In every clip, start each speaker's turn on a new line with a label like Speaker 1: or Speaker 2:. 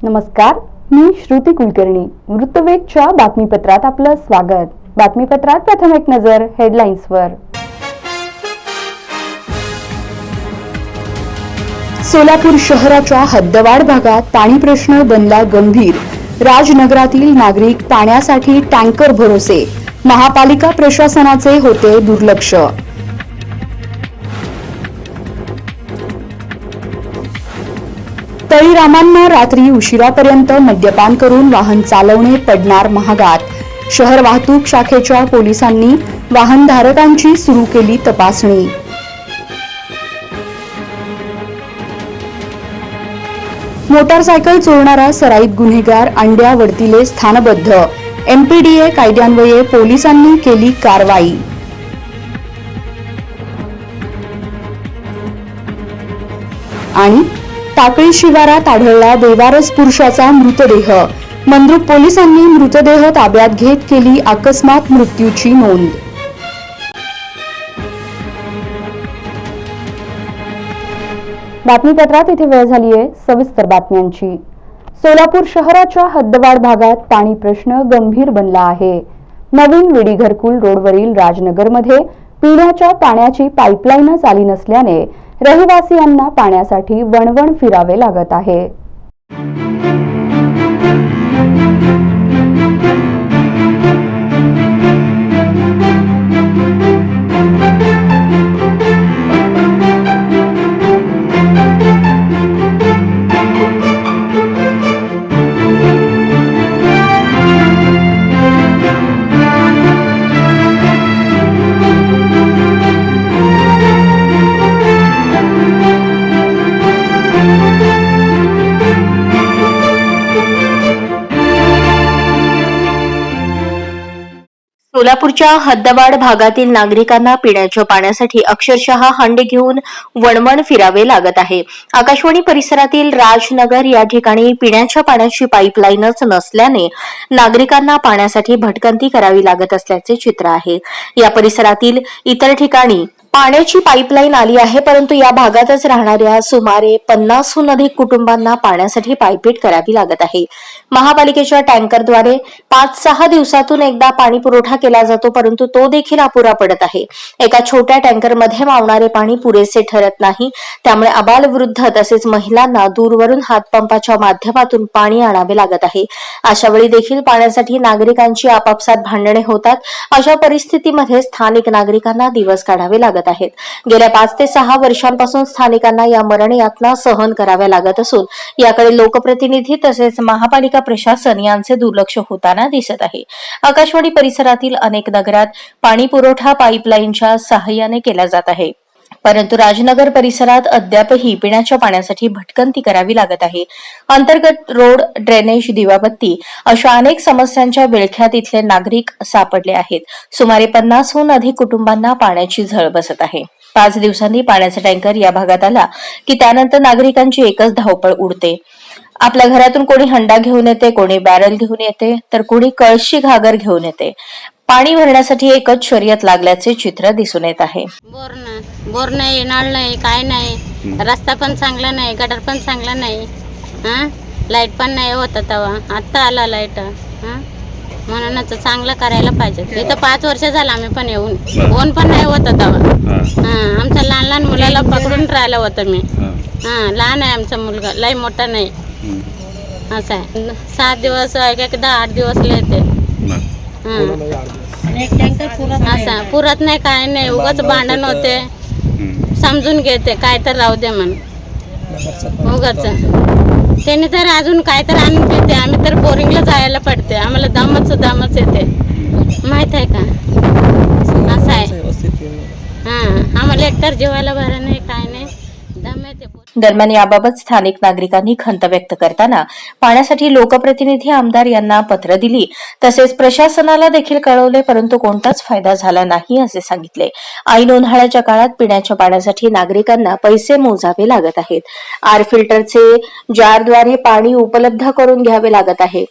Speaker 1: नमस्कार, मी श्रुती कुलकर्णी. वृत्तवेधच्या बातमीपत्रात आपलं स्वागत. बातमीपत्रात प्रथम एक नजर हेडलाईन्सवर. सोलापूर शहराच्या हद्दवाढ भागात पाणी प्रश्न बनला गंभीर. राजनगरातील नागरिक पाण्यासाठी टँकर भरोसे. महापालिका प्रशासनाचे होते दुर्लक्ष. तळीरामांना रात्री उशिरापर्यंत मद्यपान करून वाहन चालवणे पडणार महागात. शहर वाहतूक शाखेच्या पोलिसांनी वाहनधारकांची सुरू केली तपासणी. मोटारसायकल चोरणारा सराईत गुन्हेगार अंड्या वडतीले स्थानबद्ध. एमपीडीए कायद्यान्वये पोलिसांनी केली कारवाई. आणि टाकळी शिवारात आढळला बेवारस पुरुषाचा मृतदेह. मंद्रुप पोलिसांनी मृतदेह ताब्यात घेत केली अकस्मात मृत्यूची नोंद. बातमीपत्रात इथे वेळ झालीये सविस्तर बातम्यांची. सोलापूर शहराच्या हद्दवाढ भागात पाणी प्रश्न गंभीर बनला आहे. नवीन विडी घरकुल रोडवरील राजनगरमध्ये पिण्याच्या पाण्याची पाईपलाईनच आली नसल्याने रहिवासियांना पाण्यासाठी वणवण फिरावे लागत आहे.
Speaker 2: सोलापूरच्या हद्दवाढ भागातील नागरिकांना पिण्याच्या पाण्यासाठी अक्षरशः हंडे घेऊन वणवण फिरावे लागत आहे. आकाशवाणी परिसरातील राजनगर या ठिकाणी पिण्याच्या पाण्याची पाईपलाईनच नसल्याने नागरिकांना पाण्यासाठी भटकंती करावी लागत असल्याचे चित्र आहे. या परिसरातील इतर ठिकाणी पाण्याची पाईपलाईन आली आहे, परंतु या भागातच राहणाऱ्या सुमारे 50हून अधिक कुटुंबांना पाण्यासाठी पायपीट करावी लागत आहे. महापालिकेच्या टँकरद्वारे 5-6 दिवसातून एकदा पाणी पुरवठा केला जातो, परंतु तो देखील अपुरा पडत आहे. एका छोट्या टँकरमध्ये मावणारे पाणी पुरेसे ठरत नाही, त्यामुळे आबालवृद्ध तसेच महिलांना दूरवरून हातपंपाच्या माध्यमातून पाणी आणावे लागत आहे. अशा वेळी देखील पाण्यासाठी नागरिकांची आपापसात भांडणे होतात. अशा परिस्थितीमध्ये स्थानिक नागरिकांना दिवस काढावे लागत आहेत. गेल्या 5 ते 6 वर्षांपासून स्थानिकांना या मरण यातना सहन कराव्या लागत असून याकडे लोकप्रतिनिधी तसेच महापालिका प्रशासन यांचे दुर्लक्ष होताना दिसत आहे. आकाशवाणी परिसरातील अनेक नगरात पाणी पुरवठा पाईपलाईनच्या सहाय्याने केला जात आहे, परंतु राजनगर परिसरात अद्यापही पिण्याच्या पाण्यासाठी भटकंती करावी लागत आहे. अंतर्गत रोड, ड्रेनेज, दिवाबत्ती अशा अनेक समस्यांच्या विळख्यात इथले नागरिक सापडले आहेत. सुमारे 50हून अधिक कुटुंबांना पाण्याची झळ बसत आहे. 5 दिवसांनी पाण्याचा टँकर या भागात आला की त्यानंतर नागरिकांची एकच धावपळ उडते. आपल्या घरातून कोणी हंडा घेऊन येते, कोणी बॅरल घेऊन येते, तर कोणी कळशी घागर घेऊन येते. पाणी भरण्यासाठी एकच शर्यत लागल्याचे चित्र दिसून येत आहे.
Speaker 3: बोर नाही, नळ नाही, काय नाही, रस्ता पण चांगला नाही, गटर पण चांगला नाही, लाईट पण नाही होत. तेव्हा आता आला लाईट, म्हणूनच चांगलं करायला पाहिजे. इथं 5 वर्ष झालं आम्ही पण येऊन, ऊन पण नाही होत तेव्हा. आमच्या लहान लहान मुलाला पकडून राहिलं होतं मी. लहान आहे आमचा मुलगा, लई मोठा नाही. असं आहे. 7 दिवस, एकदा 8 दिवस येते. असं पुरत नाही, काय नाही, उगाच भांडण होते. समजून घेते काय तर राहू दे म्हणून उगाच. त्याने तर अजून काय तर आणून देते. आम्ही तर बोरिंगला जायला पडते. आम्हाला दमच येते, माहित आहे का. असं आहे. आम्हाला एकतर जेवायला भरा नाही, काय नाही, दम येते.
Speaker 2: दरम्यान याबाबत स्थानिक नागरिकांनी खंत व्यक्त करताना पाण्यासाठी लोकप्रतिनिधी आमदार यांना पत्र दिली, तसेच प्रशासनाला देखील कळवले, परंतु कोणताच फायदा झाला नाही असे सांगितले. ऐन उन्हाळ्याच्या काळात पिण्याच्या पाण्यासाठी नागरिकांना पैसे मोजावे लागत आहेत. आर फिल्टरचे जारद्वारे पाणी उपलब्ध करून घ्यावे लागत आहे.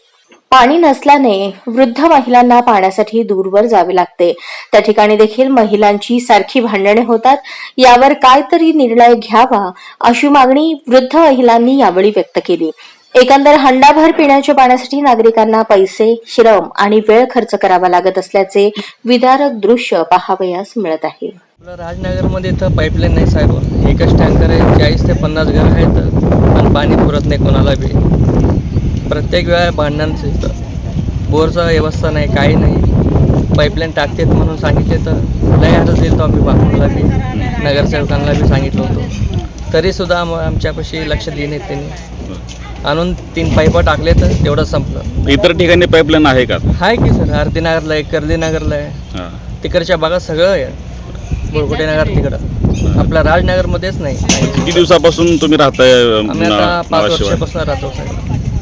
Speaker 2: पाणी नसल्याने वृद्ध महिलांना पाण्यासाठी दूरवर जावे लागते. त्या ठिकाणी देखील महिलांची सारखी भांडणे होतात. यावर काहीतरी निर्णय घ्यावा अशी मागणी वृद्ध महिलांनी यावेळी व्यक्त केली. एकंदर हंडाभर पिण्याच्या पाण्यासाठी नागरिकांना पैसे, श्रम आणि वेळ खर्च करावा लागत असल्याचे विदारक दृश्य पाहावयास मिळत आहे.
Speaker 4: आपलं राजनगरमध्ये इथं पाईपलाईन नाही साहेब, एकच टँकर आहे, 40 ते 50 घर आहेत आणि पाणी पुरत नाही कोणाला बी. प्रत्येक वेळा भांडणांचं इथं बोरचा व्यवस्था नाही, काही नाही. पाईपलाईन टाकतेत म्हणून सांगितले तर लय अर्ज दिलं तो आम्ही बापूला बी, नगरसेवकांना बी सांगितलं होतं, तरीसुद्धा आमच्यापाशी लक्ष देणे त्यांनी आणून 3 पाईपं टाकले तर तेवढं संपलं.
Speaker 5: इतर ठिकाणी पाईपलाईन आहे का?
Speaker 4: आहे की सर, आरतीनगरला आहे, कर्दीनगरला आहे,
Speaker 5: हां.
Speaker 4: तिकडच्या भागात सगळं आहे. बोरकुटे नगर तिकडं, आपल्या राजनगरमध्येच नाही.
Speaker 5: किती दिवसापासून तुम्ही राहताय?
Speaker 4: आम्ही आता 5 वर्षापासून राहतो सर.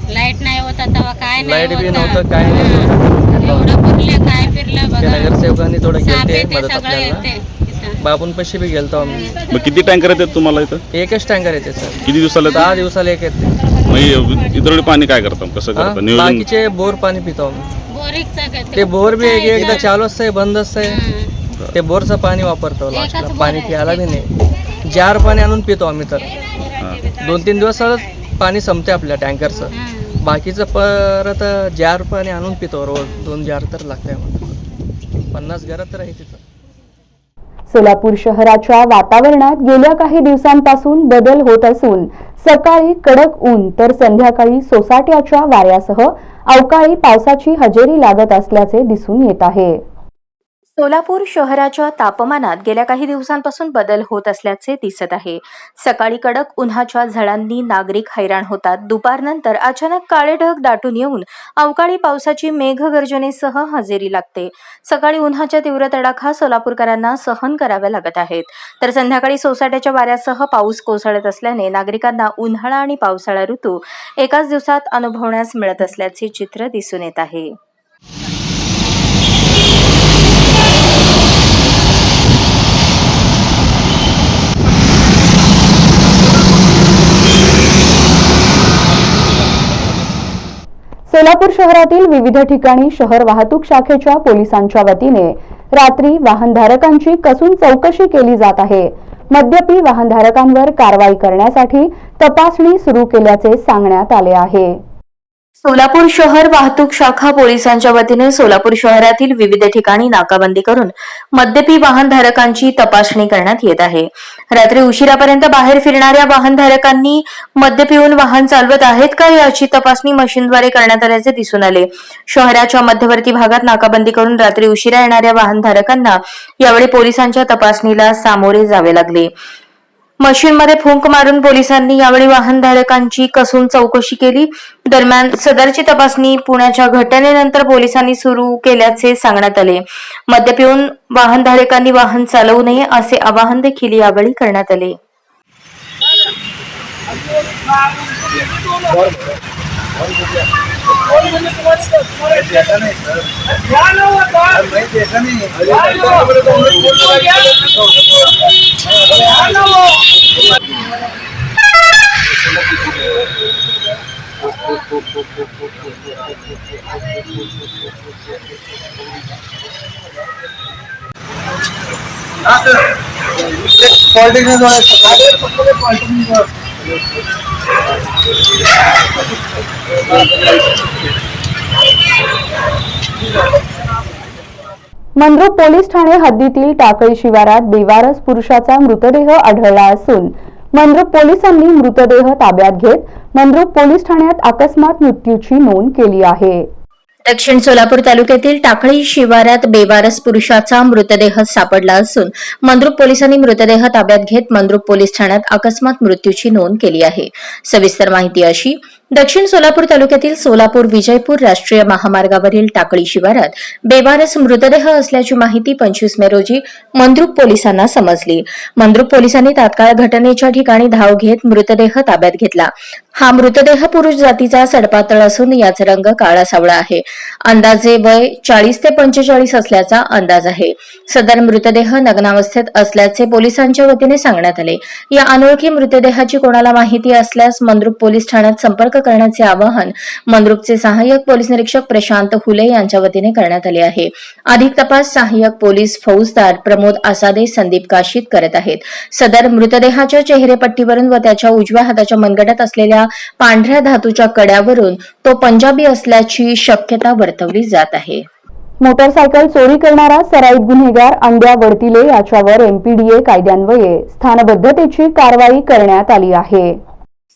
Speaker 3: लाईट नाही होता तेव्हा काय
Speaker 4: लाईट बी
Speaker 3: नाही
Speaker 4: नव्हतं, काय नाही.
Speaker 3: एवढं फिरले काय फिरलं
Speaker 4: ते
Speaker 3: बघा.
Speaker 4: नगरसेवकांनी थोडं
Speaker 3: साप
Speaker 4: केलं
Speaker 3: येते,
Speaker 4: मदत
Speaker 3: सगळं
Speaker 4: आपल्याला.
Speaker 3: येते इथं.
Speaker 4: बापूंपाशी बी गेलतो आम्ही.
Speaker 5: मग किती टँकर येतात तुम्हाला इथं?
Speaker 4: एकच टँकर येते सर,
Speaker 5: किती दिवसाला येतात?
Speaker 4: 10 दिवसाला एक येते.
Speaker 5: मग इतर वेळी पाणी काय करता, कसं
Speaker 4: हा?
Speaker 5: करता नियोजन?
Speaker 4: बाकीचे बोर पाणी पितो आम्ही.
Speaker 3: बोरिंगचं
Speaker 4: ते बोर बी एकदा चालू असतंय, बंद असतंय. ते बोरचं पाणी वापरतो लास्टला,
Speaker 3: एकच बोर
Speaker 4: पाणी
Speaker 3: आहे.
Speaker 4: प्यायला बी नाही. जार पाणी आणून पितो आम्ही तर.
Speaker 5: हां.
Speaker 4: 2-3 दिवसालाच पाणी संपते आपल्या टँकरचं. बाकीचं परत जार पाणी आणून पितो रोज. 2 जार तर लागते आम्हाला. 50 घरात तर आहे तिथं.
Speaker 1: सोलापूर शहराच्या वातावरणात गेल्या काही दिवसांपासून बदल होत असून सकाळी कडक ऊन तर संध्याकाळी सोसाट्याच्या वाऱ्यासह अवकाळी पावसाची हजेरी लागत असल्याचे दिसून येत आहे.
Speaker 2: सोलापूर शहराच्या तापमानात गेल्या काही दिवसांपासून बदल होत असल्याचे दिसत आहे. सकाळी कडक उन्हाच्या झळांनी नागरिक हैराण होतात. दुपारनंतर अचानक काळे ढग दाटून येऊन अवकाळी पावसाची मेघगर्जनेसह हजेरी लागते. सकाळी उन्हाच्या तीव्र तडाखा सोलापूरकरांना सहन कराव्या लागत आहेत, तर संध्याकाळी सोसाट्याच्या वाऱ्यासह पाऊस कोसळत असल्याने नागरिकांना उन्हाळा आणि पावसाळा ऋतू एकाच दिवसात अनुभवण्यास मिळत असल्याचे चित्र दिसून येत आहे.
Speaker 1: सोलापूर शहरातील विविध ठिकाणी शहर वाहतूक शाखेच्या पोलिसांच्या वतीने रात्री वाहनधारकांची कसून चौकशी केली जात आहे. मद्यपी वाहनधारकांवर कारवाई करण्यासाठी तपासणी सुरू केल्याचे सांगण्यात आले आहे.
Speaker 2: सोलापूर शहर वाहतूक शाखा पोलिसांच्या वतीने सोलापूर शहरातील विविध ठिकाणी नाकाबंदी करून मद्यपी वाहनधारकांची तपासणी करण्यात येत आहे. रात्री उशिरापर्यंत बाहेर फिरणाऱ्या वाहनधारकांनी मद्य पिऊन वाहन चालवत आहेत का याची तपासणी मशीनद्वारे करण्यात आल्याचे दिसून आले. शहराच्या मध्यवर्ती भागात नाकाबंदी करून रात्री उशिरा येणाऱ्या वाहनधारकांना यावेळी पोलिसांच्या तपासणीला सामोरे जावे लागले. मशीनमध्ये फूंक मारून पोलिसांनी यावेळी वाहनधारकांची कसून चौकशी केली. दरम्यान सदरची तपासणी पुण्याच्या घटनेनंतर पोलिसांनी सुरू केल्याचे सांगण्यात आले. मद्य पिऊन वाहनधारकांनी वाहन चालवू नये असे आवाहन देखील यावेळी करण्यात आले.
Speaker 1: मंद्रुप पोलीस ठाणे हद्दीतील टाकळी शिवारात बेवारस पुरुषाचा मृतदेह आढळला असून मंद्रुप पोलिसांनी मृतदेह ताब्यात घेत मंद्रुप पोलीस ठाण्यात अकस्मात मृत्यूची नोंद केली आहे.
Speaker 2: दक्षिण सोलापूर तालुक्यातील टाकळी शिवारात बेवारस पुरुषाचा मृतदेह सापडला असून मंद्रुप पोलिसांनी मृतदेह ताब्यात घेत मंद्रुप पोलीस ठाण्यात अकस्मात मृत्यूची नोंद केली आहे. सविस्तर माहिती अशी: दक्षिण सोलापूर तालुक्यातील सोलापूर विजयपूर राष्ट्रीय महामार्गावरील टाकळी शिवारात बेवारस मृतदेह असल्याची माहिती 25 मे रोजी मंद्रुप पोलिसांना समजली. मंद्रुप पोलिसांनी तात्काळ घटनेच्या ठिकाणी धाव घेत मृतदेह ताब्यात घेतला. हा मृतदेह पुरुष जातीचा सडपातळ असून याचा रंग काळा सावळा आहे. अंदाजे वय 40 ते 45 असल्याचा अंदाज आहे. सदर मृतदेह नग्नावस्थेत असल्याचे पोलिसांच्या वतीने सांगण्यात आले. या अनोळखी मृतदेहाची कोणाला माहिती असल्यास मंद्रुप पोलीस ठाण्यात संपर्क करण्याचे आवाहन मंद्रुपचे सहाय्यक पोलीस निरीक्षक प्रशांत हुले यांच्या वतीने करण्यात आले आहे. अधिक तपास सहाय्यक पोलीस फौजदार प्रमोद आसादे संदीप काशीत करत आहेत. सदर मृतदेहाच्या चेहरेपट्टीवरून व त्याच्या उजव्या हाताच्या मनगटात असलेल्या असलेल्या पांढऱ्या धातूच्या कड्यावरून तो पंजाबी असल्याची शक्यता वर्तवली जात आहे.
Speaker 1: मोटरसायकल चोरी करणारा सराईत गुन्हेगार अंड्या वडतिले याच्यावर एमपीडीए कायद्यान्वये स्थानबद्धतेची कारवाई करण्यात आली आहे.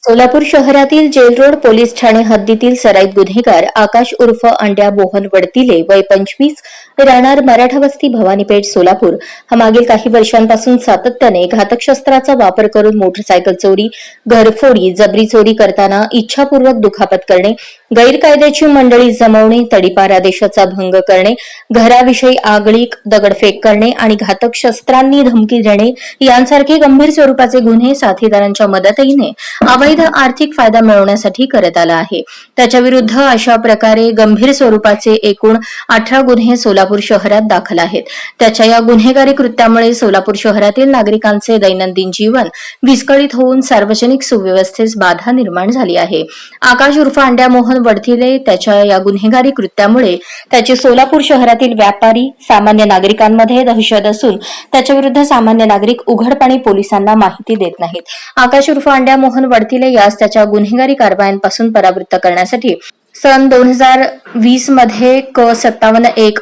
Speaker 2: सोलापूर शहरातील जेल रोड पोलीस ठाणे हद्दीतील सराईत गुन्हेगार आकाश उर्फ अंड्या मोहन वडतिले वय 25 राहणार मराठा वस्ती भवानीपेठ सोलापूर हा मागील काही वर्षांपासून सातत्याने घातक शस्त्राचा वापर करून मोटरसायकल चोरी, घरफोडी, जबरी चोरी करताना इच्छापूर्वक दुखापत करणे, गैरकायद्याची मंडळी जमवणे, तडीपार आदेशाचा भंग करणे, घराविषयी आगळीक, दगडफेक करणे आणि घातक शस्त्रांनी धमकी देणे यांसारखे गंभीर स्वरूपाचे गुन्हे साथीदारांच्या मदतीने अवैध आर्थिक फायदा मिळवण्यासाठी करत आला आहे. त्याच्या विरुद्ध अशा प्रकारे गंभीर स्वरूपाचे एकूण 18 गुन्हे सोलापूर शहरात दाखल आहेत. त्याच्या या गुन्हेगारी कृत्यामुळे सोलापूर शहरातील नागरिकांचे दैनंदिन जीवन विस्कळीत होऊन सार्वजनिक सुव्यवस्थेस बाधा निर्माण झाली आहे. आकाश उर्फ अंड्या मोहन वडतिले त्याच्या या गुन्हेगारी कृत्यामुळे त्याची सोलापूर शहरातील व्यापारी, सामान्य नागरिकांमध्ये दहशत असून त्याच्या विरुद्ध सामान्य नागरिक उघडपणे पोलिसांना माहिती देत नाहीत. आकाश उर्फ अंड्या मोहन वडतिले यास त्याच्या गुन्हेगारी कारवायांपासून परावृत्त करण्यासाठी सन 2020 मध्ये क 57(1)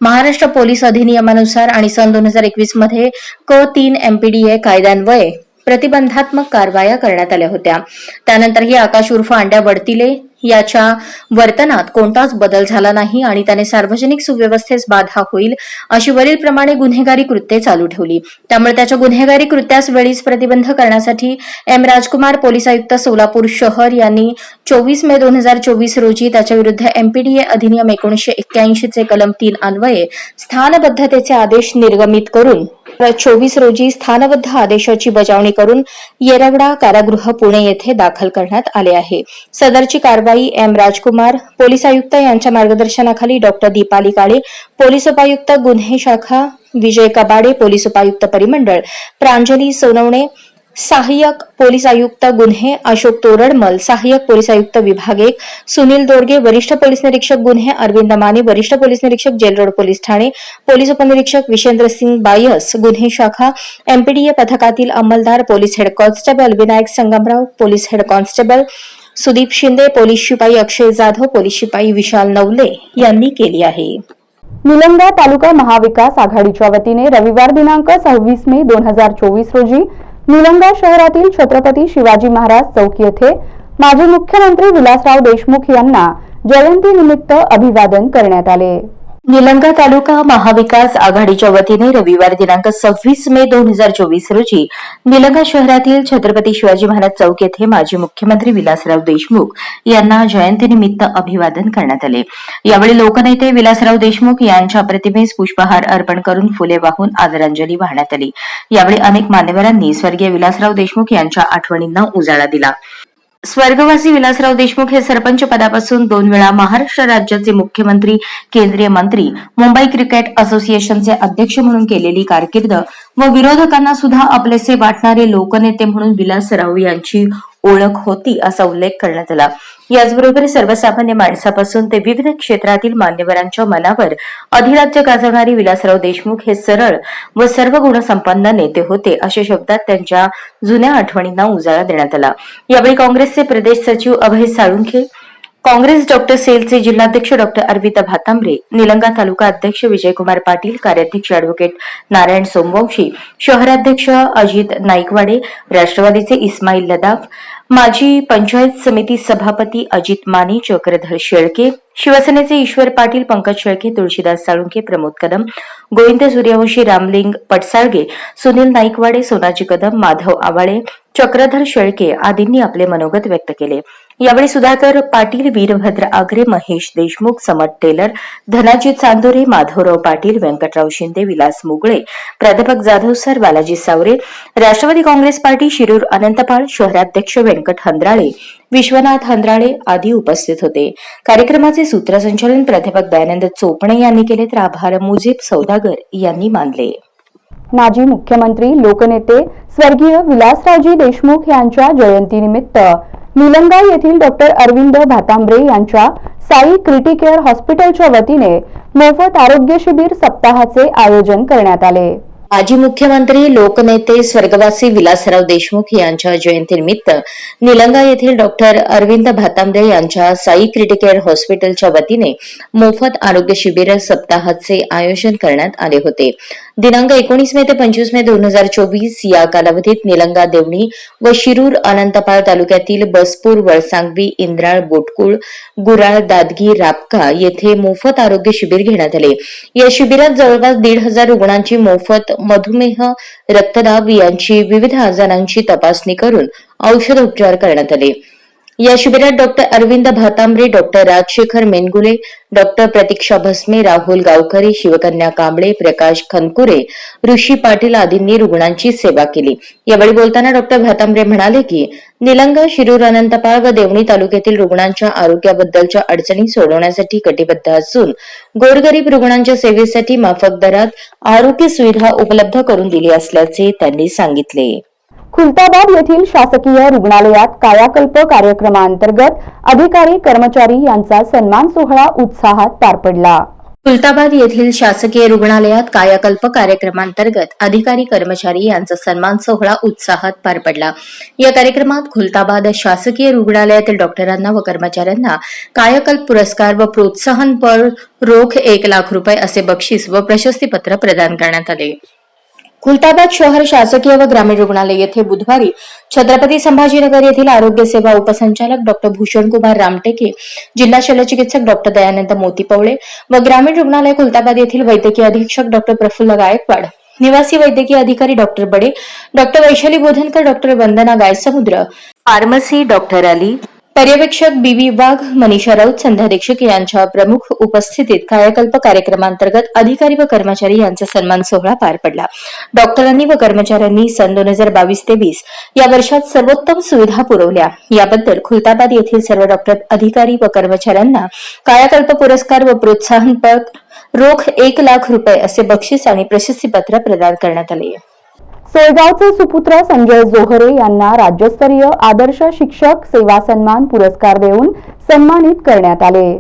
Speaker 2: महाराष्ट्र पोलीस अधिनियमानुसार आणि सन 2021 मध्ये क 3 एमपीडीए कायद्यान्वये प्रतिबंधात्मक कारवाया करण्यात आल्या होत्या. त्यानंतरही आकाश उर्फ अंड्या वडतिले याच्या वर्तनात कोणताच बदल झाला नाही आणि त्याने सार्वजनिक सुव्यवस्थेस बाधा होईल अशी वरीलप्रमाणे गुन्हेगारी कृत्ये चालू ठेवली. त्यामुळे त्याच्या गुन्हेगारी कृत्यास वेळीच प्रतिबंध करण्यासाठी एम राजकुमार पोलीस आयुक्त सोलापूर शहर यांनी 24 मे 2024 रोजी त्याच्या विरुद्ध एमपीडीए अधिनियम 1981 चे कलम 3 अन्वये स्थानबद्धतेचे आदेश निर्गमित करून 24 रोजी स्थानबद्ध आदेशाची बजावणी करून येरवडा कारागृह पुणे येथे दाखल करण्यात आले आहे. सदरची कारवाई एम राजकुमार पोलीस आयुक्त यांच्या मार्गदर्शनाखाली डॉक्टर दीपाली काळे पोलीस उपायुक्त गुन्हे शाखा, विजय कबाडे पोलीस उपायुक्त परिमंडळ, प्रांजली सोनवणे सहाय्यक पोलीस आयुक्त गुन्हे, अशोक तोरडमल सहाय्यक पोलीस आयुक्त विभाग 1, सुनील दोरगे वरिष्ठ पोलीस निरीक्षक गुन्हे, अरविंद माने वरिष्ठ पोलीस निरीक्षक जेल रोड पोलीस ठाणे, पोलीस उपनिरीक्षक विशेंद्र सिंग बायस गुन्हे शाखा, एमपीडीए पथकातील अंमलदार police head constable Vinayak Sangamrao, police head constable Sudeep Shinde, police शिपाई अक्षय जाधव, पोलीस शिपाई विशाल नवले यांनी केली आहे.
Speaker 1: निलंगा तालुका महाविकास आघाडीच्या वतीने रविवार दिनांक 26 मे 2024 रोजी निलंगा शहरातील छत्रपती शिवाजी महाराज चौक येथे माजी मुख्यमंत्री विलासराव देशमुख यांना जयंतीनिमित्त अभिवादन करण्यात आले.
Speaker 2: निलंगा तालुका महाविकास आघाडीच्या वतीने रविवार दिनांक 26 मे 2024 रोजी निलंगा शहरातील छत्रपती शिवाजी महाराज चौक येथे माजी मुख्यमंत्री विलासराव देशमुख यांना जयंतीनिमित्त अभिवादन करण्यात आले. यावेळी लोकनेते विलासराव देशमुख यांच्या प्रतिमेस पुष्पहार अर्पण करून फुले वाहून आदरांजली वाहण्यात आली. यावेळी अनेक मान्यवरांनी स्वर्गीय विलासराव देशमुख यांच्या आठवणींना उजाळा दिला. स्वर्गवासी विलासराव देशमुख हे सरपंच पदापासून 2 वेळा महाराष्ट्र राज्याचे मुख्यमंत्री, केंद्रीय मंत्री, मुंबई क्रिकेट असोसिएशनचे अध्यक्ष म्हणून केलेली कारकीर्द व विरोधकांना सुद्धा आपलेसे वाटणारे लोकनेते म्हणून विलासराव यांची ओळख होती असा उल्लेख करण्यात आला. याचबरोबर सर्वसामान्य माणसापासून ते विविध क्षेत्रातील मान्यवरांच्या मनावर अधिराज्य गाजवणारे विलासराव देशमुख हे सरळ व सर्व गुणसंपन्न नेते होते अशा शब्दात त्यांच्या जुन्या आठवणींना उजाळा देण्यात आला. यावेळी काँग्रेसचे प्रदेश सचिव अभय साळुंखे, काँग्रेस डॉक्टर सेलचे जिल्हाध्यक्ष डॉक्टर अरविंद भातांब्रे, निलंगा तालुका अध्यक्ष विजयकुमार पाटील, कार्याध्यक्ष अॅडव्होकेट नारायण सोमवंशी, शहराध्यक्ष अजित नाईकवाडे, राष्ट्रवादीचे इस्माईल लदाफ, माजी पंचायत समिती सभापती अजित माने, चक्रधर शेळके, शिवसेनेचे ईश्वर पाटील, पंकज शेळके, तुळशीदास साळुंखे, प्रमोद कदम, गोविंद सूर्यवंशी, रामलिंग पटसाळगे, सुनील नाईकवाडे, सोनाजी कदम, माधव आवाळे, चक्रधर शेळके आदींनी आपले मनोगत व्यक्त केले. यावेळी सुधाकर पाटील, वीरभद्र आगरे, महेश देशमुख, समट टेलर, धनाजी चांदोरे, माधवराव पाटील, व्यंकटराव शिंदे, विलास मुगळे, प्राध्यापक जाधव सर, बालाजी सावरे, राष्ट्रवादी काँग्रेस पार्टी शिरूर अनंतपाळ, शहराध्यक्ष व्यंकट हंद्राळे, विश्वनाथ हंद्राळे आदी उपस्थित होते. कार्यक्रमाचे सूत्रसंचालन प्राध्यापक दयानंद चोपणे यांनी केले तर आभार मुजीब सौदागर यांनी मानले.
Speaker 1: माजी मुख्यमंत्री लोकनेते स्वर्गीय विलासरावजी देशमुख यांच्या जयंतीनिमित्त निलंगा येथील डॉक्टर अरविंद भातांब्रे यांच्या साई क्रिटिकेअर हॉस्पिटलच्या वतीने मोफत आरोग्य शिबिर सप्ताहाचे आयोजन करण्यात आले.
Speaker 2: माजी मुख्यमंत्री लोकनेते स्वर्गवासी विलासराव देशमुख यांच्या जयंतीनिमित्त निलंगा येथील डॉक्टर अरविंद भातांब्रे यांच्या साई क्रिटिकेअर हॉस्पिटलच्या वतीने मोफत आरोग्य शिबिर सप्ताहाचे आयोजन करण्यात आले होते. दिनांक 19 मे ते 25 मे 2024 या कालावधीत निलंगा, देवणी व शिरूर, अनंतपाळ तालुक्यातील बसपूर, वळसांगवी, इंद्राळ, बोटकुळ, गुराळ, दादगी, रापका येथे मोफत आरोग्य शिबिर घेण्यात आले. या शिबिरात जवळपास 1,500 रुग्णांची मोफत मधुमेह, रक्तदाब यांची विविध आजारांची तपासणी करून औषध उपचार करण्यात आले. या शिबिरात doctor Arvind Bhatambre, doctor Rajshekhar Mengule, doctor Pratiksha Bhasme, Rahul Gavkare, Shivkanya Kamble, Prakash Khankure, Rishi Patil आदींनी रुग्णांची सेवा केली. यावेळी बोलताना डॉक्टर भातांब्रे म्हणाले की निलंगा, शिरूर, अनंतपाळ व देवणी तालुक्यातील रुग्णांच्या आरोग्याबद्दलच्या अडचणी सोडवण्यासाठी कटिबद्ध असून गोरगरीब रुग्णांच्या सेवेसाठी माफक दरात आरोग्य सुविधा उपलब्ध करून दिली असल्याचे त्यांनी सांगितले.
Speaker 1: खुलताबाद येथील शासकीय रुग्णालयात कायाकल्प कार्यक्रमांतर्गत अधिकारी कर्मचारी यांचा सन्मान सोहळा उत्साहात पार पडला.
Speaker 2: खुलताबाद येथील शासकीय रुग्णालयात कायाकल्प कार्यक्रमांतर्गत अधिकारी कर्मचारी यांचा सन्मान सोहळा उत्साहात पार पडला. या कार्यक्रमात खुलताबाद शासकीय रुग्णालयातील डॉक्टरांना व कर्मचाऱ्यांना कायाकल्प पुरस्कार व प्रोत्साहनपर रोख 1,00,000 रुपये असे बक्षीस व प्रशस्तीपत्र प्रदान करण्यात आले. खुलताबाद शहर शासकीय व ग्रामीण रुग्णालय येथे बुधवारी छत्रपती संभाजीनगर येथील आरोग्य सेवा उपसंचालक डॉक्टर भूषणकुमार रामटेके, जिल्हा शल्यचिकित्सक डॉक्टर दयानंद मोतीपवळे व ग्रामीण रुग्णालय खुलताबाद येथील वैद्यकीय अधीक्षक डॉक्टर प्रफुल्ल गायकवाड, निवासी वैद्यकीय अधिकारी डॉक्टर बडे, डॉक्टर वैशाली बोधनकर, डॉक्टर वंदना गायसमुद्र, फार्मसी डॉक्टर अली, पर्यवेक्षक बीवी वाघ, मनीषा राऊत, संध्या दीक्षित यांच्या प्रमुख उपस्थितीत कायाकल्प कार्यक्रमांतर्गत अधिकारी व कर्मचारी यांचा सन्मान सोहळा पार पडला. डॉक्टरांनी व कर्मचाऱ्यांनी सन 2022-23 या वर्षात सर्वोत्तम सुविधा पुरवल्या. याबद्दल खुलताबाद येथील सर्व डॉक्टर, अधिकारी व कर्मचाऱ्यांना कायाकल्प पुरस्कार व प्रोत्साहनपर रोख 1,00,000 रुपये असे बक्षीस आणि प्रशस्तीपत्र प्रदान करण्यात आले.
Speaker 1: सोयगावचे सुपुत्र संजय जोहरे यांना राज्यस्तरीय आदर्श शिक्षक सेवा सन्मान पुरस्कार देऊन सन्मानित करण्यात आले.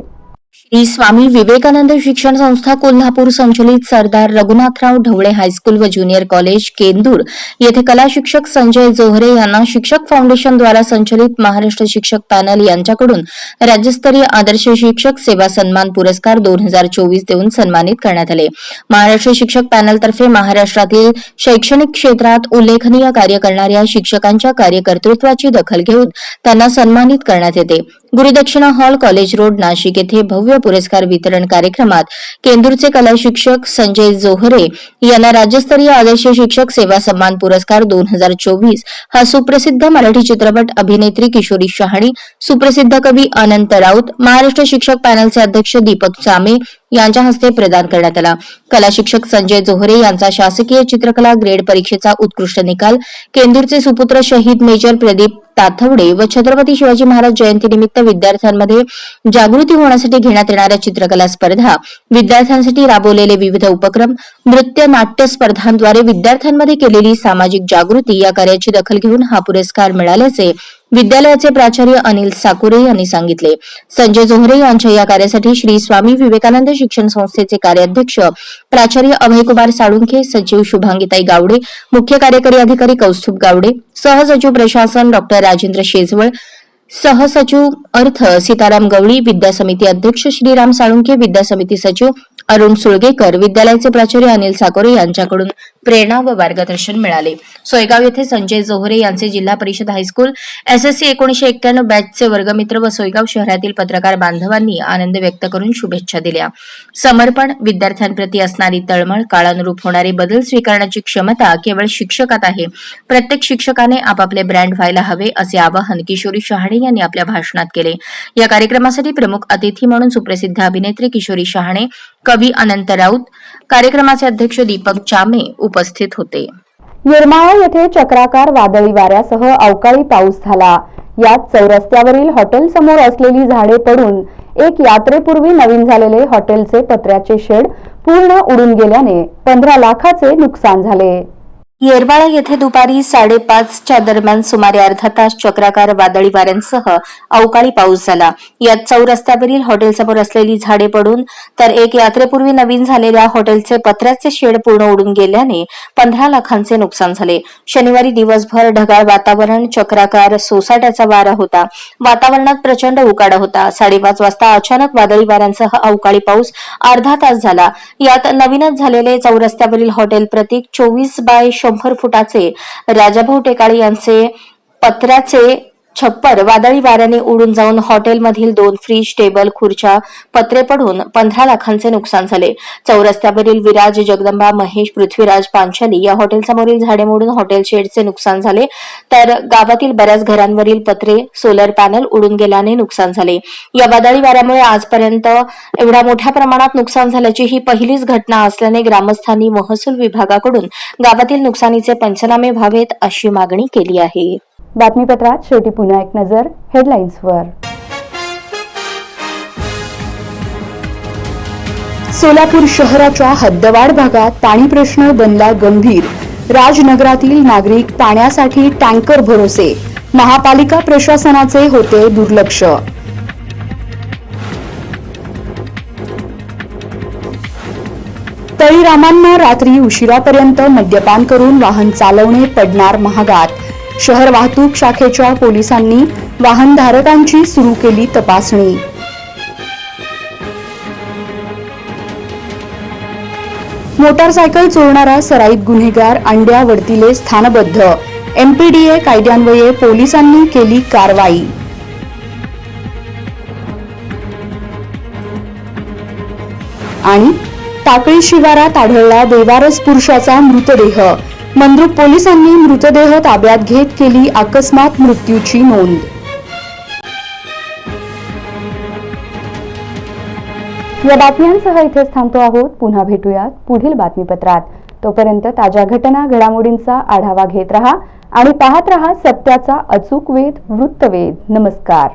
Speaker 2: श्री स्वामी विवेकानंद शिक्षण संस्था कोल्हापूर संचलित सरदार रघुनाथराव ढवळे हायस्कूल व ज्युनियर कॉलेज केंदूर येथे कला शिक्षक संजय जोहरे यांना शिक्षक फाउंडेशन द्वारा संचलित महाराष्ट्र शिक्षक पॅनल यांच्याकडून राज्यस्तरीय आदर्श शिक्षक सेवा सन्मान पुरस्कार 2024 देऊन सन्मानित करण्यात आले. महाराष्ट्र शिक्षक पॅनलतर्फे महाराष्ट्रातील शैक्षणिक क्षेत्रात उल्लेखनीय कार्य करणाऱ्या शिक्षकांच्या कार्यकर्तृत्वाची दखल घेऊन त्यांना सन्मानित करण्यात येते. Gurudakshina hall, college road, Nashik येथे भव्य पुरस्कार वितरण कार्यक्रमात केंदूरचे कला शिक्षक संजय जोहरे यांना राज्यस्तरीय आदर्श शिक्षक सेवा सन्मान पुरस्कार 2024 हा सुप्रसिद्ध मराठी चित्रपट अभिनेत्री किशोरी शहाणी, सुप्रसिद्ध कवी अनंत राऊत, महाराष्ट्र शिक्षक पॅनलचे अध्यक्ष दीपक चामे यांच्या हस्ते प्रदान करण्यात आला. कला शिक्षक संजय जोहरे यांचा शासकीय चित्रकला ग्रेड परीक्षेचा उत्कृष्ट निकाल, केंदूरचे सुपुत्र शहीद मेजर प्रदीप ताथवडे व छत्रपती शिवाजी महाराज जयंतीनिमित्त विद्यार्थ्यांमध्ये जागृती होण्यासाठी घेण्यात येणाऱ्या चित्रकला स्पर्धा, विद्यार्थ्यांसाठी राबवलेले विविध उपक्रम, नृत्य, नाट्य स्पर्धांद्वारे विद्यार्थ्यांमध्ये केलेली सामाजिक जागृती या कार्याची दखल घेऊन हा पुरस्कार मिळाल्याचे विद्यालयाचे प्राचार्य अनिल साकुरे यांनी सांगितले. संजय जोहरे यांच्या या कार्यासाठी श्री स्वामी विवेकानंद शिक्षण संस्थेचे कार्याध्यक्ष प्राचार्य अभयकुमार साळुंखे, सचिव शुभांगीताई गावडे, मुख्य कार्यकारी अधिकारी कौस्तुभ गावडे, सहसचिव प्रशासन डॉक्टर राजेंद्र शेजवळ, सहसचिव अर्थ सीताराम गवळी, विद्या समिती अध्यक्ष श्रीराम साळुंखे, विद्या समिती सचिव अरुण सुळगेकर, विद्यालयाचे प्राचार्य अनिल साकोरे यांच्याकडून प्रेरणा व मार्गदर्शन मिळाले. सोयगाव येथे संजय जोहरे यांचे जिल्हा परिषद हायस्कूल SSC 1991 बॅचचे वर्गमित्र व सोयगाव शहरातील पत्रकार बांधवांनी आनंद व्यक्त करून शुभेच्छा दिल्या. समर्पण, विद्यार्थ्यांप्रती असणारी तळमळ, काळानुरूप होणारे बदल स्वीकारण्याची क्षमता केवळ शिक्षकात आहे. प्रत्येक शिक्षकाने आपापले ब्रँड व्हायला हवे असे आवाहन किशोरी शहाणे यांनी आपल्या भाषणात केले. या कार्यक्रमासाठी प्रमुख अतिथी म्हणून सुप्रसिद्ध अभिनेत्री किशोरी शहाणे, कवी अनंत राऊत, कार्यक्रमाचे अध्यक्ष दीपक चामे उपस्थित होते.
Speaker 1: येरमाळा येथे चक्राकार वादळी वाऱ्यासह अवकाळी पाऊस झाला. यात चौरस्त्यावरील हॉटेल समोर असलेली झाडे पडून एक यात्रेपूर्वी नवीन झालेले हॉटेलचे पत्र्याचे शेड पूर्ण उडून गेल्याने 15 लाखाचे नुकसान झाले.
Speaker 2: येरमाळा येथे दुपारी 5:30च्या दरम्यान सुमारे अर्धा तास चक्राकार वादळी वाऱ्यांसह अवकाळी पाऊस झाला. यात चौरस्त्यावरील हॉटेलसमोर असलेली झाडे पडून तर एक यात्रेपूर्वी नवीन झालेल्या हॉटेलचे पत्र्याचे शेड पूर्ण उडून गेल्याने 15 लाखांचे नुकसान झाले. शनिवारी दिवसभर ढगाळ वातावरण, चक्राकार, सोसाट्याचा वारा होता. वातावरणात प्रचंड उकाडा होता. 5:30 वाजता अचानक वादळी वाऱ्यांसह अवकाळी पाऊस अर्धा तास झाला. यात नवीनच झालेले चौरस्त्यावरील हॉटेल प्रतीक 24x100 फुटाचे राजाभाऊ टेकाळे यांचे पत्र्याचे छप्पर वादळी वाऱ्याने उडून जाऊन हॉटेलमधील 2 फ्रीज, टेबल, खुर्च्या, पत्रे पडून 15 लाखांचे नुकसान झाले. चौरस्त्यावरील विराज, जगदंबा, महेश, पृथ्वीराज, पांचाली या हॉटेलसमोरील झाडे मोडून हॉटेल शेडचे नुकसान झाले. तर गावातील बऱ्याच घरांवरील पत्रे, सोलर पॅनल उडून गेल्याने नुकसान झाले. या वादळी वाऱ्यामुळे आजपर्यंत एवढ्या मोठ्या प्रमाणात नुकसान झाल्याची ही पहिलीच घटना असल्याने ग्रामस्थांनी महसूल विभागाकडून गावातील नुकसानीचे पंचनामे व्हावेत अशी मागणी केली आहे.
Speaker 1: बातमीपत्रात शेवटी पुन्हा एक नजर हेडलाईन्सवर. सोलापूर शहराच्या हद्दवाढ भागात पाणी प्रश्न बनला गंभीर. राजनगरातील नागरिक पाण्यासाठी टँकर भरोसे. महापालिका प्रशासनाचे होते दुर्लक्ष. तळीरामांना रात्री उशिरापर्यंत मद्यपान करून वाहन चालवणे पडणार महागात. शहर वाहतूक शाखेच्या पोलिसांनी वाहनधारकांची सुरू केली तपासणी. मोटारसायकल चोरणारा सराईत गुन्हेगार अंड्या वडतीले स्थानबद्ध. एमपीडीए कायद्यान्वये पोलिसांनी केली कारवाई. आणि टाकळी शिवारात आढळला बेवारस पुरुषाचा मृतदेह. मंद्रुप पोलिसांनी मृतदेह ताब्यात घेत केली अकस्मात मृत्यूची नोंद. या बातम्यांसह इथेच थांबतो आहोत. पुन्हा भेटूयात पुढील बातमीपत्रात. तोपर्यंत ताज्या घटना घडामोडींचा आढावा घेत रहा आणि पाहत रहा सत्याचा अचूक वेध वृत्तवेध. नमस्कार.